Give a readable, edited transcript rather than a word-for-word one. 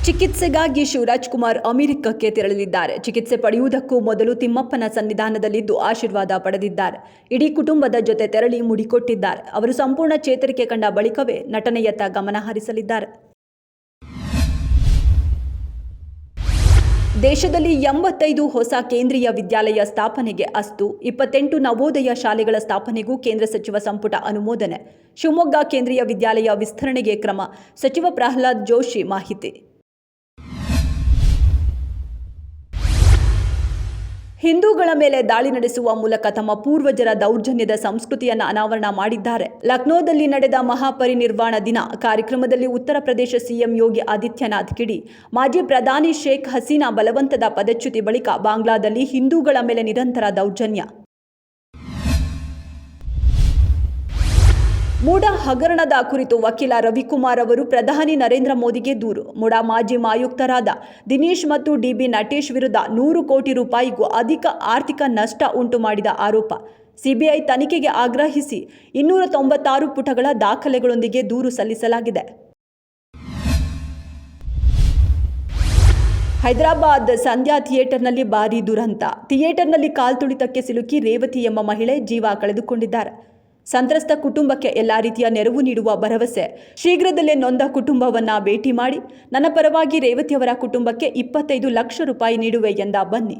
ಚಿಕಿತ್ಸೆಗಾಗಿ ಶಿವರಾಜ್ ಕುಮಾರ್ ಅಮೆರಿಕಕ್ಕೆ ತೆರಳಲಿದ್ದಾರೆ. ಚಿಕಿತ್ಸೆ ಪಡೆಯುವುದಕ್ಕೂ ಮೊದಲು ತಿಮ್ಮಪ್ಪನ ಸನ್ನಿಧಾನದಲ್ಲಿದ್ದು ಆಶೀರ್ವಾದ ಪಡೆದಿದ್ದಾರೆ. ಇಡೀ ಕುಟುಂಬದ ಜೊತೆ ತೆರಳಿ ಮುಡಿಕೊಟ್ಟಿದ್ದಾರೆ. ಅವರು ಸಂಪೂರ್ಣ ಚೇತರಿಕೆ ಕಂಡ ಬಳಿಕವೇ ನಟನೆಯತ್ತ ಗಮನ ಹರಿಸಲಿದ್ದಾರೆ. ದೇಶದಲ್ಲಿ 85 ಹೊಸ ಕೇಂದ್ರೀಯ ವಿದ್ಯಾಲಯ ಸ್ಥಾಪನೆಗೆ ಅಸ್ತು, 28 ನವೋದಯ ಶಾಲೆಗಳ ಸ್ಥಾಪನೆಗೂ ಕೇಂದ್ರ ಸಚಿವ ಸಂಪುಟ ಅನುಮೋದನೆ. ಶಿವಮೊಗ್ಗ ಕೇಂದ್ರೀಯ ವಿದ್ಯಾಲಯ ವಿಸ್ತರಣೆಗೆ ಕ್ರಮ, ಸಚಿವ ಪ್ರಹ್ಲಾದ್ ಜೋಶಿ ಮಾಹಿತಿ. ಹಿಂದೂಗಳ ಮೇಲೆ ದಾಳಿ ನಡೆಸುವ ಮೂಲಕ ತಮ್ಮ ಪೂರ್ವಜರ ದೌರ್ಜನ್ಯದ ಸಂಸ್ಕೃತಿಯನ್ನು ಅನಾವರಣ ಮಾಡಿದ್ದಾರೆ. ಲಕ್ನೋದಲ್ಲಿ ನಡೆದ ಮಹಾಪರಿನಿರ್ವಾಣ ದಿನ ಕಾರ್ಯಕ್ರಮದಲ್ಲಿ ಉತ್ತರ ಪ್ರದೇಶ ಸಿಎಂ ಯೋಗಿ ಆದಿತ್ಯನಾಥ್ ಕಿಡಿ, ಮಾಜಿ ಪ್ರಧಾನಿ ಶೇಖ್ ಹಸೀನಾ ಬಲವಂತದ ಪದಚ್ಯುತಿ ಬಳಿಕ ಬಾಂಗ್ಲಾದಲ್ಲಿ ಹಿಂದೂಗಳ ಮೇಲೆ ನಿರಂತರ ದೌರ್ಜನ್ಯ. ಮೂಡಾ ಹಗರಣದ ಕುರಿತು ವಕೀಲ ರವಿಕುಮಾರ್ ಅವರು ಪ್ರಧಾನಿ ನರೇಂದ್ರ ಮೋದಿಗೆ ದೂರು. ಮೂಡಾ ಮಾಜಿ ಆಯುಕ್ತರಾದ ದಿನೇಶ್ ಮತ್ತು ಡಿಬಿ ನಟೇಶ್ ವಿರುದ್ಧ 100 ಕೋಟಿ ರೂಪಾಯಿಗೂ ಅಧಿಕ ಆರ್ಥಿಕ ನಷ್ಟ ಉಂಟು ಮಾಡಿದ ಆರೋಪ. ಸಿಬಿಐ ತನಿಖೆಗೆ ಆಗ್ರಹಿಸಿ 296 ಪುಟಗಳ ದಾಖಲೆಗಳೊಂದಿಗೆ ದೂರು ಸಲ್ಲಿಸಲಾಗಿದೆ. ಹೈದರಾಬಾದ್ ಸಂಧ್ಯಾ ಥಿಯೇಟರ್ನಲ್ಲಿ ಭಾರೀ ದುರಂತ. ಥಿಯೇಟರ್ನಲ್ಲಿ ಕಾಲ್ತುಳಿತಕ್ಕೆ ಸಿಲುಕಿ ರೇವತಿ ಎಂಬ ಮಹಿಳೆ ಜೀವ ಕಳೆದುಕೊಂಡಿದ್ದಾರೆ. ಸಂತ್ರಸ್ತ ಕುಟುಂಬಕ್ಕೆ ಎಲ್ಲಾ ರೀತಿಯ ನೆರವು ನೀಡುವ ಭರವಸೆ. ಶೀಘ್ರದಲ್ಲೇ ನೊಂದ ಕುಟುಂಬವನ್ನ ಭೇಟಿ ಮಾಡಿ ನನ್ನ ಪರವಾಗಿ ರೇವತಿಯವರ ಕುಟುಂಬಕ್ಕೆ 25 ಲಕ್ಷ ರೂಪಾಯಿ ನೀಡುವೆ ಎಂದ ಬನ್ನಿ.